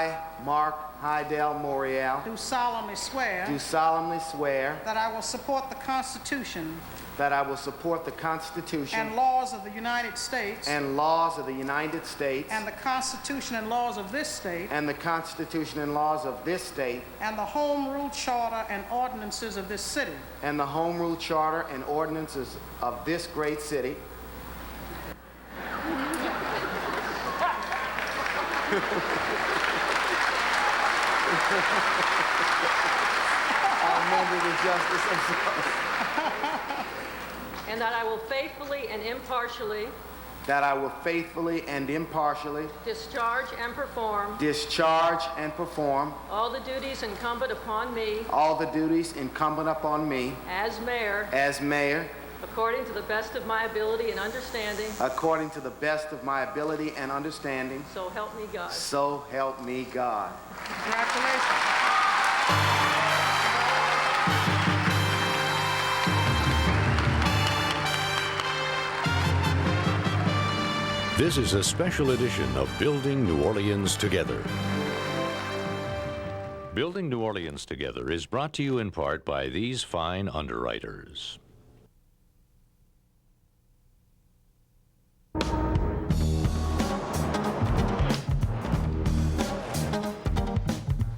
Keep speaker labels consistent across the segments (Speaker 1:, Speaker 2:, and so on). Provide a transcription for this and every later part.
Speaker 1: I, Marc Morial,
Speaker 2: do solemnly swear
Speaker 1: that
Speaker 2: I will support the Constitution and laws of the United States
Speaker 1: and laws of the United States
Speaker 2: and the Constitution and laws of this state
Speaker 1: and the Constitution and laws of this state
Speaker 2: and the Home Rule Charter and ordinances of this city.
Speaker 1: and the Home Rule Charter and ordinances of this great city. I'll member the justice of
Speaker 3: and that I will faithfully and impartially discharge and perform all the duties incumbent upon me as mayor according to the best of my ability and understanding. So help me God.
Speaker 1: So help me God.
Speaker 2: Congratulations.
Speaker 4: This is a special edition of Building New Orleans Together. Building New Orleans Together is brought to you in part by these fine underwriters.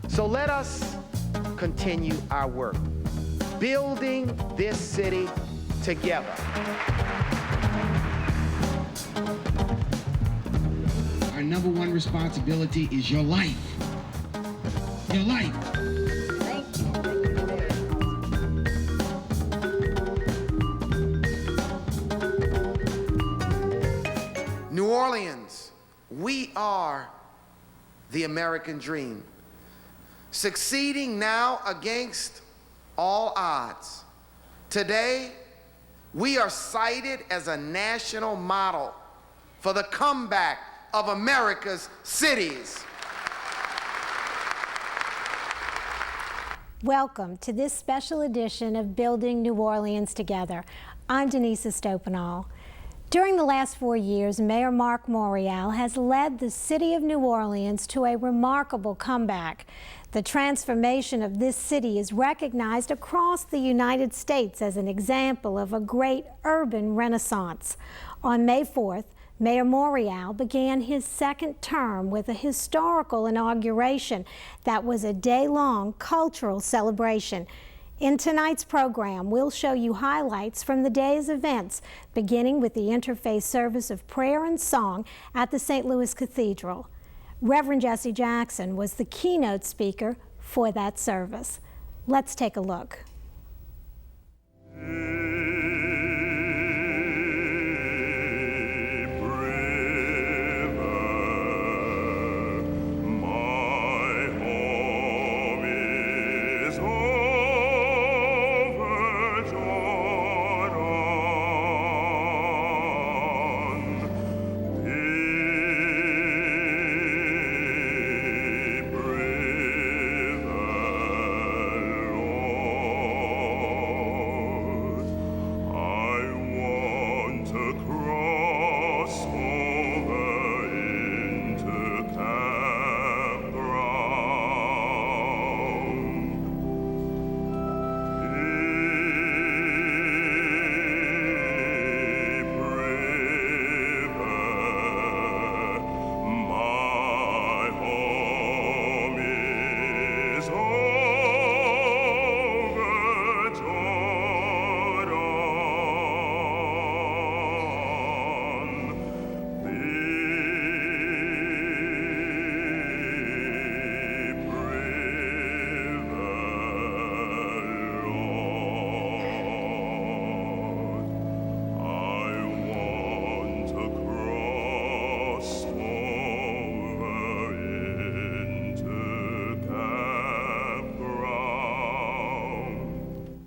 Speaker 1: So let us continue our work, building this city together.
Speaker 5: Our number one responsibility is your life. Your life.
Speaker 6: Thank you.
Speaker 1: New Orleans, we are the American dream, succeeding now against all odds. Today, we are cited as a national model for the comeback of America's cities.
Speaker 6: Welcome to this special edition of Building New Orleans Together. I'm Denise Estopanol. During the last 4 years, Mayor Marc Morial has led the city of New Orleans to a remarkable comeback. The transformation of this city is recognized across the United States as an example of a great urban renaissance. On May 4th, Mayor Morial began his second term with a historical inauguration that was a day-long cultural celebration. In tonight's program, we'll show you highlights from the day's events, beginning with the interfaith service of prayer and song at the St. Louis Cathedral. Reverend Jesse Jackson was the keynote speaker for that service. Let's take a look.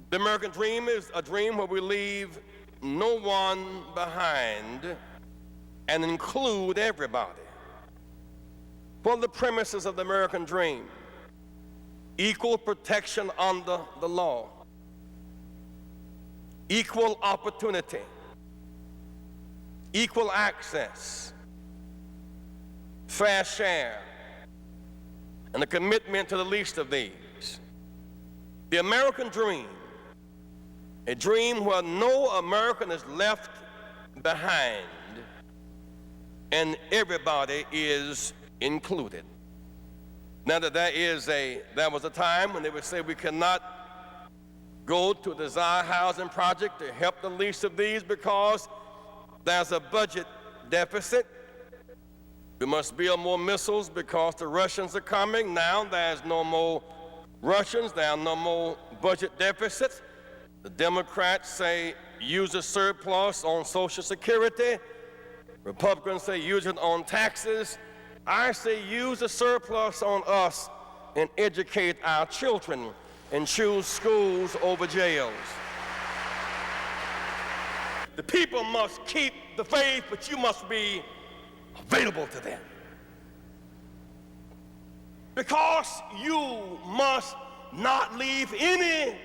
Speaker 7: The American dream is a dream where we leave no one behind and include everybody. One of the premises of the American dream: equal protection under the law, equal opportunity, equal access, fair share, and a commitment to the least of these. The American dream, a dream where no American is left behind and everybody is included. Now that there was a time when they would say we cannot go to a desired housing project to help the least of these because there's a budget deficit. We must build more missiles because the Russians are coming. Now there's no more Russians, there are no more budget deficits. The Democrats say use a surplus on Social Security. Republicans say use it on taxes. I say use a surplus on us and educate our children and choose schools over jails. The people must keep the faith, but you must be available to them. Because you must not leave any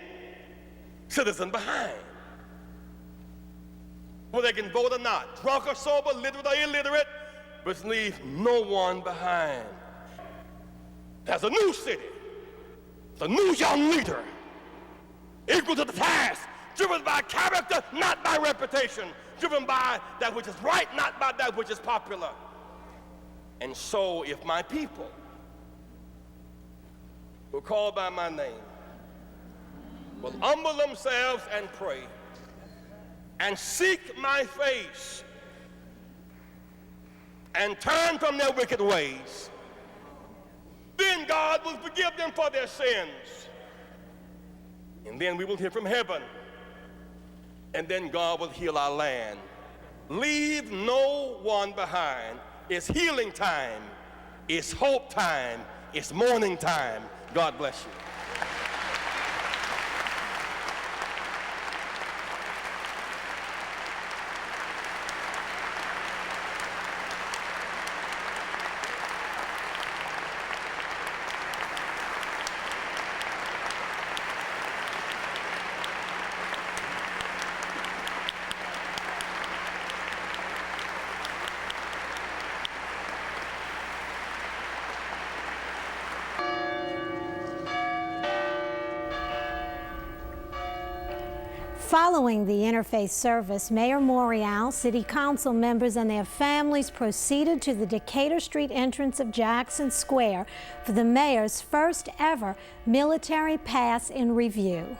Speaker 7: citizen behind. Whether they can vote or not, drunk or sober, literate or illiterate, but leave no one behind. There's a new city, a new young leader, equal to the task, driven by character, not by reputation, driven by that which is right, not by that which is popular. And so if my people who are called by my name will humble themselves and pray and seek my face and turn from their wicked ways, then God will forgive them for their sins. And then we will hear from heaven. And then God will heal our land. Leave no one behind. It's healing time. It's hope time. It's morning time. God bless you.
Speaker 6: Following the interfaith service, Mayor Morial, City Council members, and their families proceeded to the Decatur Street entrance of Jackson Square for the mayor's first ever military pass in review.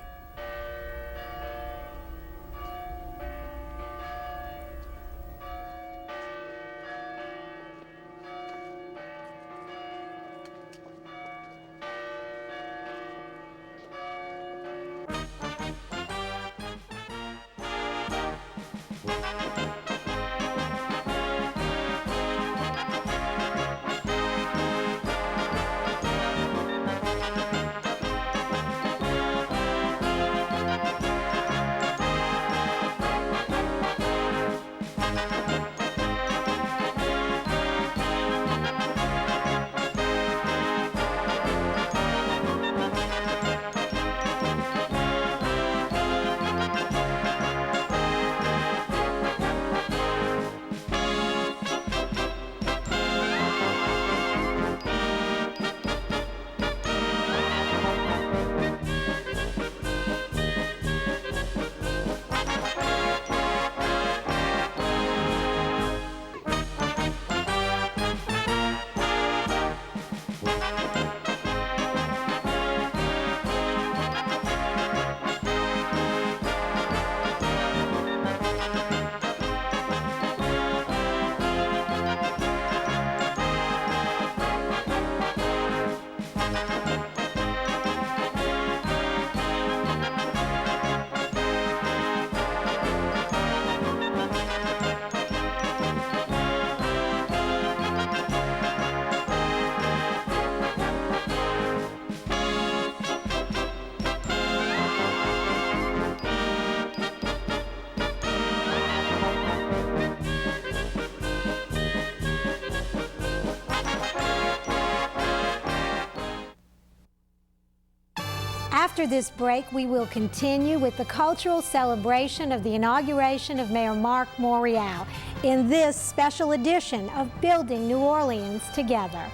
Speaker 6: After this break, we will continue with the cultural celebration of the inauguration of Mayor Marc Morial in this special edition of Building New Orleans Together.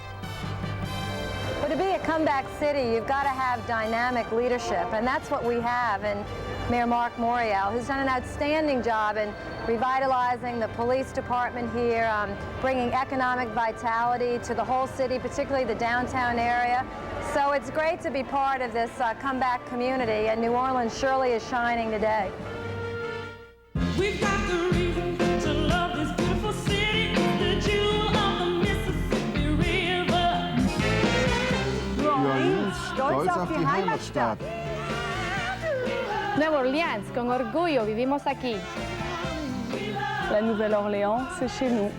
Speaker 8: Well, to be a comeback city, you've got to have dynamic leadership, and that's what we have in Mayor Marc Morial, who's done an outstanding job in revitalizing the police department here, bringing economic vitality to the whole city, particularly the downtown area. So it's great to be part of this comeback community, and New Orleans surely is shining today.
Speaker 9: We've got the reason to love this beautiful city, the jewel of the Mississippi River.
Speaker 10: New Orleans, stolz auf die Heimatstadt.
Speaker 11: Nueva Orleans, con orgullo vivimos aquí. La Nouvelle-Orléans, c'est chez nous.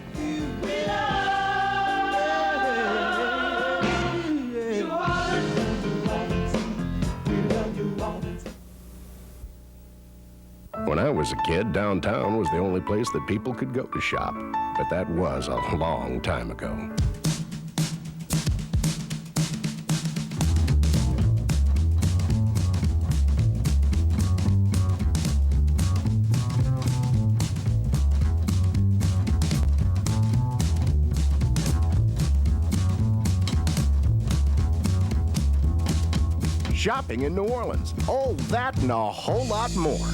Speaker 12: When I was a kid, downtown was the only place that people could go to shop. But that was a long time ago. Shopping in New Orleans. Oh, that and a whole lot more.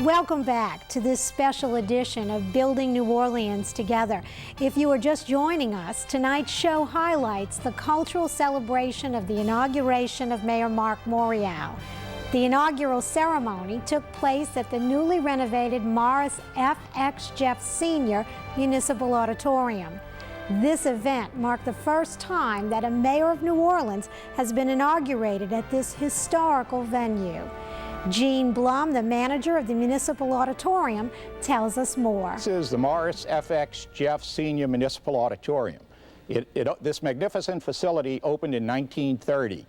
Speaker 6: Welcome back to this special edition of Building New Orleans Together. If you are just joining us, tonight's show highlights the cultural celebration of the inauguration of Mayor Marc Morial. The inaugural ceremony took place at the newly renovated Morris F.X. Jeff Sr. Municipal Auditorium. This event marked the first time that a mayor of New Orleans has been inaugurated at this historical venue. Gene Blum, the manager of the Municipal Auditorium, tells us more.
Speaker 13: This is the Morris F.X. Jeff Sr. Municipal Auditorium. This magnificent facility opened in 1930.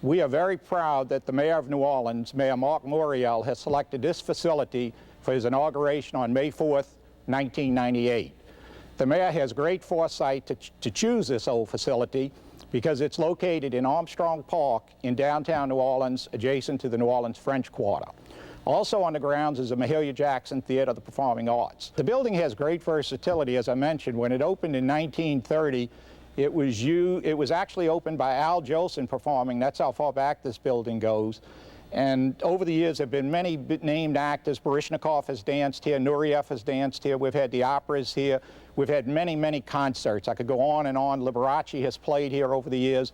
Speaker 13: We are very proud that the Mayor of New Orleans, Mayor Marc Morial, has selected this facility for his inauguration on May 4th, 1998. The Mayor has great foresight to choose this old facility because it's located in Armstrong Park in downtown New Orleans, adjacent to the New Orleans French Quarter. Also on the grounds is the Mahalia Jackson Theater of the Performing Arts. The building has great versatility, as I mentioned. When it opened in 1930, it was actually opened by Al Jolson performing. That's how far back this building goes. And over the years, there have been many named actors. Baryshnikov has danced here, Nureyev has danced here. We've had the operas here. We've had many, many concerts. I could go on and on. Liberace has played here over the years.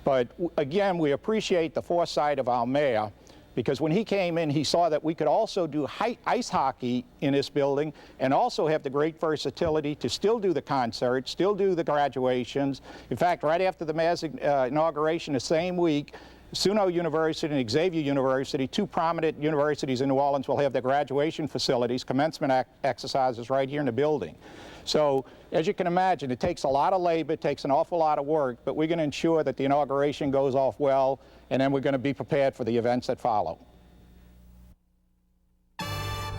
Speaker 13: But again, we appreciate the foresight of our mayor, because when he came in, he saw that we could also do ice hockey in this building and also have the great versatility to still do the concerts, still do the graduations. In fact, right after the mayor's inauguration, the same week, SUNO University and Xavier University, two prominent universities in New Orleans, will have their graduation facilities, commencement exercises right here in the building. So, as you can imagine, it takes a lot of labor, it takes an awful lot of work, but we're going to ensure that the inauguration goes off well, and then we're going to be prepared for the events that follow.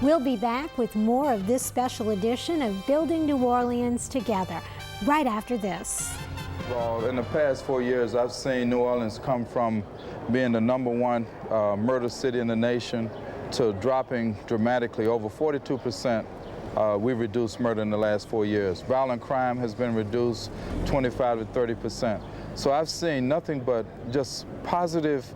Speaker 6: We'll be back with more of this special edition of Building New Orleans Together, right after this.
Speaker 14: Well, in the past 4 years, I've seen New Orleans come from being the #1 murder city in the nation to dropping dramatically, over 42%. We've reduced murder in the last 4 years. Violent crime has been reduced 25 to 30%. So I've seen nothing but just positive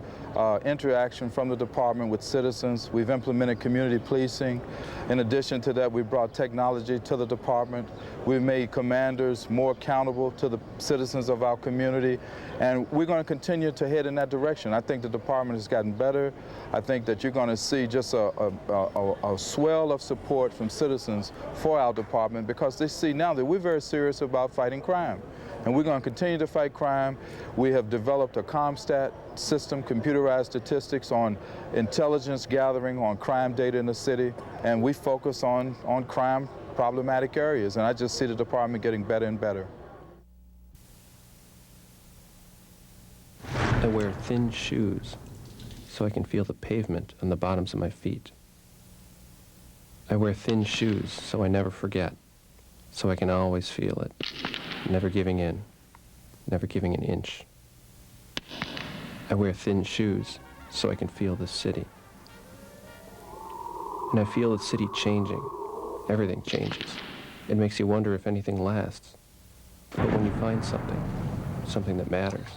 Speaker 14: interaction from the department with citizens. We've implemented community policing. In addition to that, we brought technology to the department. We've made commanders more accountable to the citizens of our community, and we're going to continue to head in that direction. I think the department has gotten better. I think that you're going to see just a swell of support from citizens for our department, because they see now that we're very serious about fighting crime. And we're going to continue to fight crime. We have developed a ComStat system, computerized statistics on intelligence gathering on crime data in the city, and we focus on crime problematic areas, and I just see the department getting better and better.
Speaker 15: I wear thin shoes so I can feel the pavement on the bottoms of my feet. I wear thin shoes so I never forget, so I can always feel it. Never giving in, never giving an inch. I wear thin shoes so I can feel the city. And I feel the city changing. Everything changes. It makes you wonder if anything lasts. But when you find something that matters,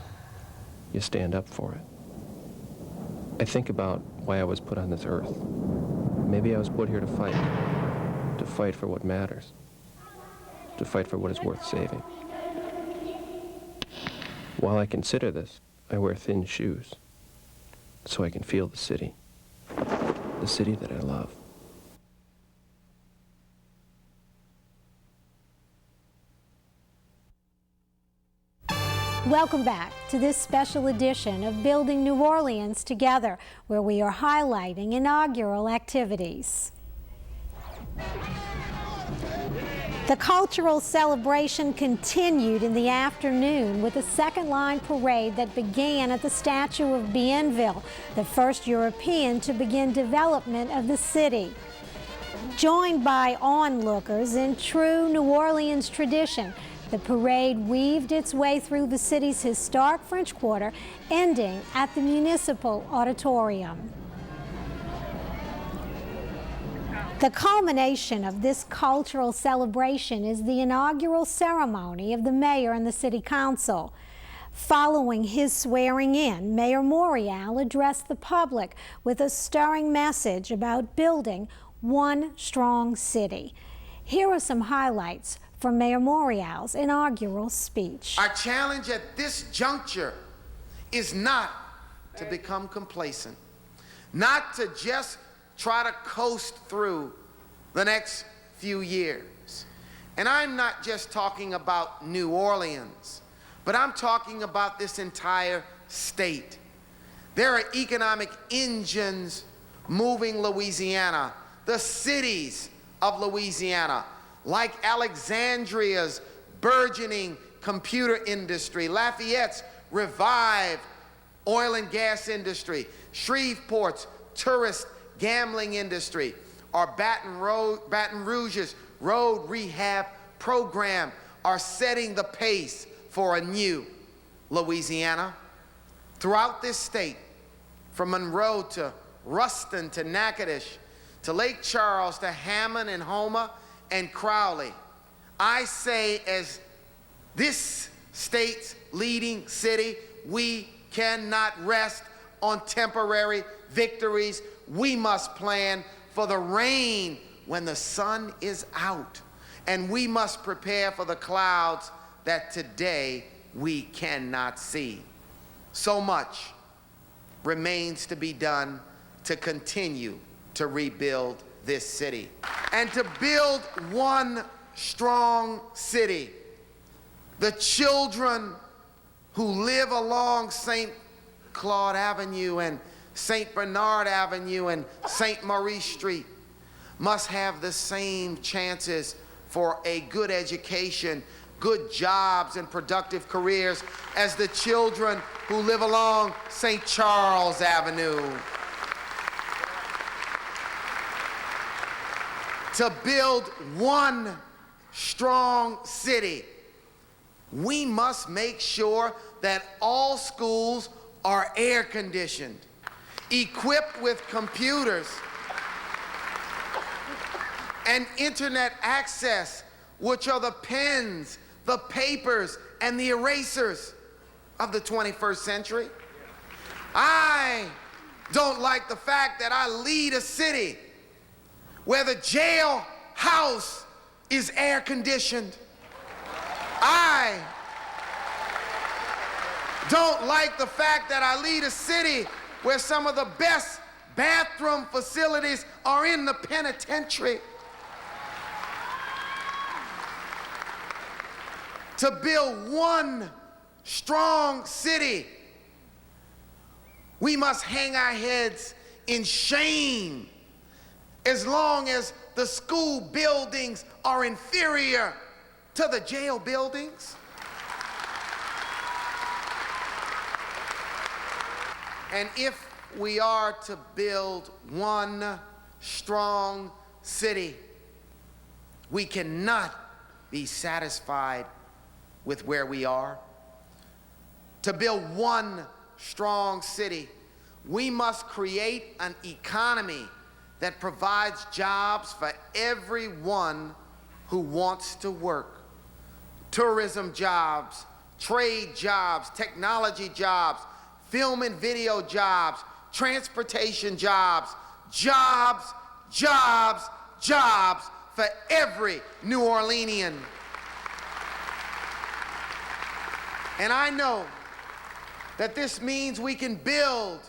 Speaker 15: you stand up for it. I think about why I was put on this earth. Maybe I was put here to fight for what matters, to fight for what is worth saving. While I consider this, I wear thin shoes so I can feel the city that I love.
Speaker 6: Welcome back to this special edition of Building New Orleans Together, where we are highlighting inaugural activities. The cultural celebration continued in the afternoon with a second-line parade that began at the statue of Bienville, the first European to begin development of the city. Joined by onlookers in true New Orleans tradition, the parade weaved its way through the city's historic French Quarter, ending at the Municipal Auditorium. The culmination of this cultural celebration is the inaugural ceremony of the mayor and the city council. Following his swearing in, Mayor Morial addressed the public with a stirring message about building one strong city. Here are some highlights from Mayor Morial's inaugural speech.
Speaker 1: Our challenge at this juncture is not to become complacent, not to just try to coast through the next few years. And I'm not just talking about New Orleans, but I'm talking about this entire state. There are economic engines moving Louisiana, the cities of Louisiana, like Alexandria's burgeoning computer industry, Lafayette's revived oil and gas industry, Shreveport's tourist gambling industry, or Baton Rouge's road rehab program are setting the pace for a new Louisiana. Throughout this state, from Monroe to Ruston to Natchitoches to Lake Charles to Hammond and Houma and Crowley, I say, as this state's leading city, we cannot rest on temporary victories. We must plan for the rain when the sun is out, and we must prepare for the clouds that today we cannot see. So much remains to be done to continue to rebuild this city. And to build one strong city, the children who live along St. Claude Avenue and St. Bernard Avenue and St. Maurice Street must have the same chances for a good education, good jobs, and productive careers as the children who live along St. Charles Avenue. To build one strong city, we must make sure that all schools are air conditioned, equipped with computers and internet access, which are the pens, the papers, and the erasers of the 21st century. I don't like the fact that I lead a city where the jailhouse is air conditioned. I don't like the fact that I lead a city where some of the best bathroom facilities are in the penitentiary. To build one strong city, we must hang our heads in shame as long as the school buildings are inferior to the jail buildings. And if we are to build one strong city, we cannot be satisfied with where we are. To build one strong city, we must create an economy that provides jobs for everyone who wants to work. tourism jobs, trade jobs, technology jobs, film and video jobs, transportation jobs, jobs, jobs, jobs for every New Orleanian. And I know that this means we can build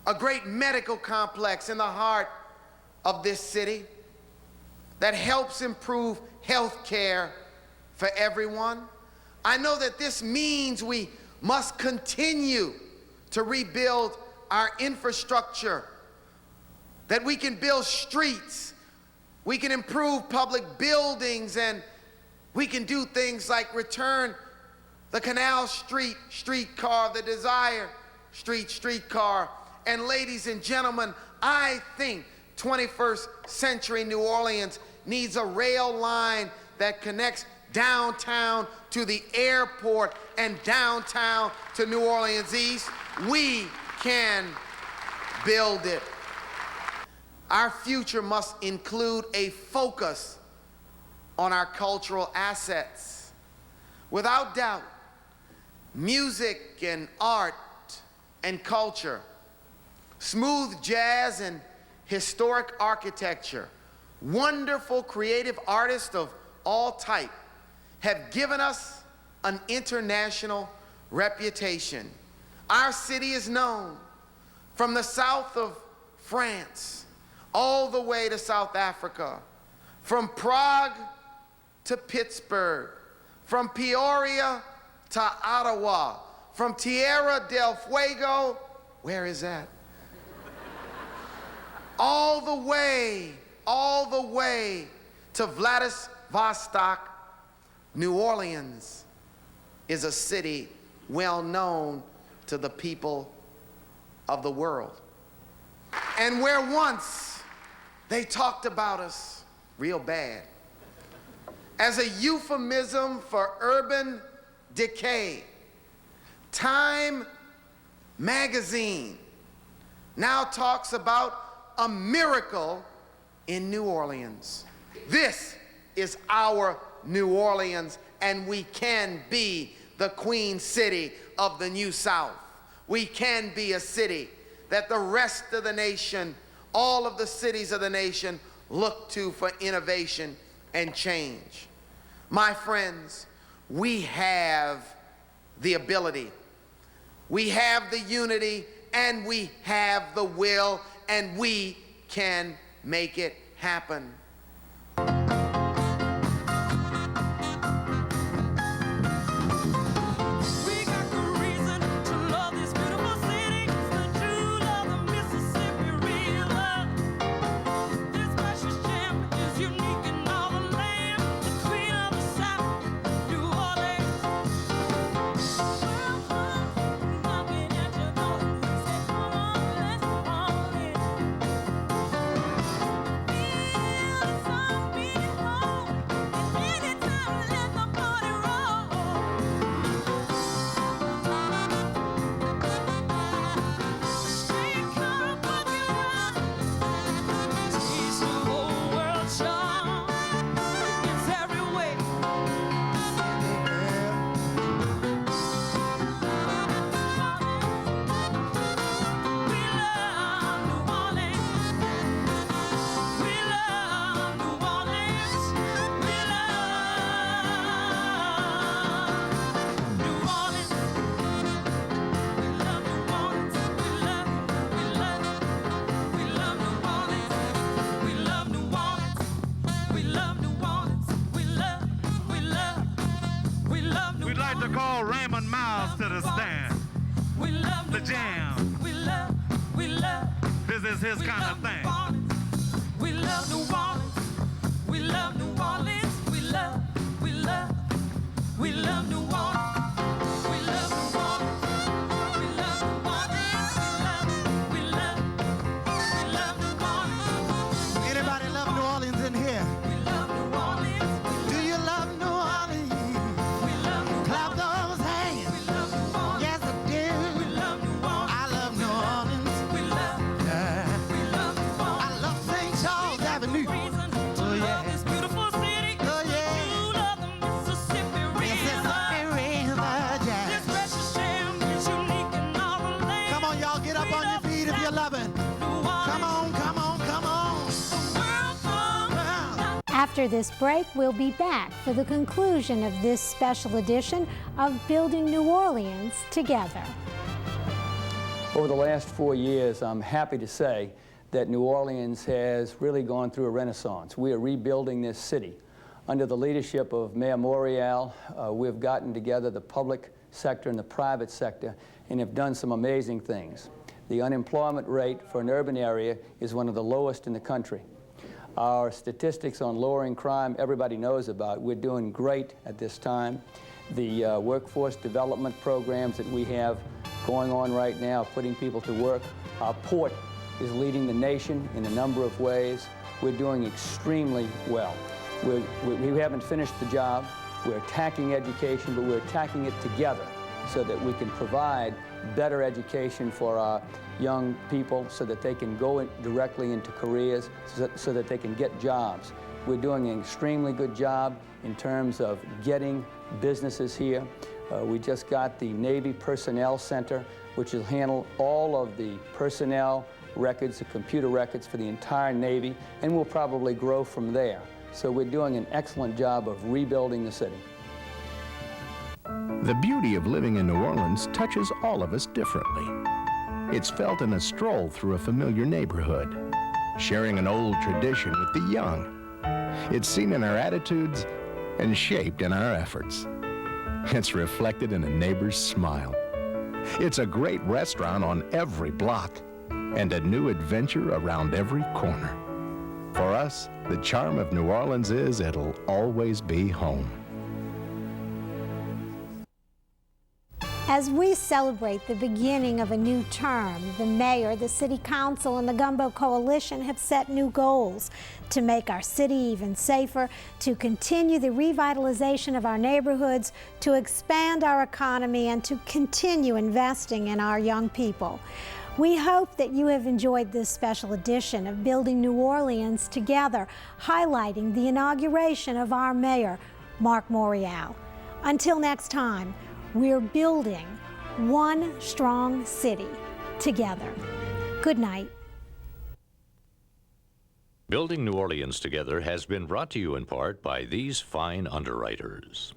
Speaker 1: a great medical complex in the heart of this city that helps improve health care for everyone. I know that this means we must continue to rebuild our infrastructure, that we can build streets, we can improve public buildings, and we can do things like return the Canal Street streetcar, the Desire Street streetcar. And ladies and gentlemen, I think 21st century New Orleans needs a rail line that connects downtown to the airport and downtown to New Orleans East. We can build it. Our future must include a focus on our cultural assets. Without doubt, music and art and culture, smooth jazz and historic architecture, wonderful creative artists of all type have given us an international reputation. Our city is known from the south of France all the way to South Africa, from Prague to Pittsburgh, from Peoria to Ottawa, from Tierra del Fuego, where is that? all the way to Vladivostok. New Orleans is a city well known to the people of the world. And where once they talked about us real bad as a euphemism for urban decay, Time magazine now talks about a miracle in New Orleans. This is our New Orleans, and we can be the Queen City of the New South. We can be a city that the rest of the nation, all of the cities of the nation, look to for innovation and change. My friends, we have the ability, we have the unity, and we have the will, and we can make it happen.
Speaker 16: This is his kind of thing. We love New Orleans. We love New Orleans. We love New Orleans. We love New Orleans. We love New Orleans. We love New Orleans.
Speaker 17: Anybody love New Orleans in here?
Speaker 16: We love New Orleans.
Speaker 17: Do you love New Orleans?
Speaker 16: We love New Orleans.
Speaker 17: Clap those hands.
Speaker 16: We love New Orleans.
Speaker 17: Yes, I do.
Speaker 16: We love New Orleans.
Speaker 17: I love New Orleans.
Speaker 16: We love New Orleans.
Speaker 17: I love St. Charles Avenue.
Speaker 16: Oh yeah. This beautiful city.
Speaker 17: Oh yeah.
Speaker 16: You love the Mississippi
Speaker 6: After this break, we'll be back for the conclusion of this special edition of Building New Orleans Together.
Speaker 18: Over the last 4 years, I'm happy to say that New Orleans has really gone through a renaissance. We are rebuilding this city. Under the leadership of Mayor Morial, we've gotten together the public sector and the private sector and have done some amazing things. The unemployment rate for an urban area is one of the lowest in the country. Our statistics on lowering crime, everybody knows about. We're doing great at this time. The workforce development programs that we have going on right now, putting people to work. Our port is leading the nation in a number of ways. We're doing extremely well. We haven't finished the job. We're attacking education, but we're attacking it together so that we can provide better education for our young people so that they can go directly into careers, so that they can get jobs. We're doing an extremely good job in terms of getting businesses here. We just got the Navy Personnel Center, which will handle all of the personnel records, the computer records for the entire Navy, and we'll probably grow from there. So we're doing an excellent job of rebuilding the city.
Speaker 12: The beauty of living in New Orleans touches all of us differently. It's felt in a stroll through a familiar neighborhood, sharing an old tradition with the young. It's seen in our attitudes and shaped in our efforts. It's reflected in a neighbor's smile. It's a great restaurant on every block and a new adventure around every corner. For us, the charm of New Orleans is it'll always be home.
Speaker 6: As we celebrate the beginning of a new term, the mayor, the city council, and the Gumbo Coalition have set new goals to make our city even safer, to continue the revitalization of our neighborhoods, to expand our economy, and to continue investing in our young people. We hope that you have enjoyed this special edition of Building New Orleans Together, highlighting the inauguration of our mayor, Marc Morial. Until next time, we're building one strong city together. Good night.
Speaker 4: Building New Orleans Together has been brought to you in part by these fine underwriters.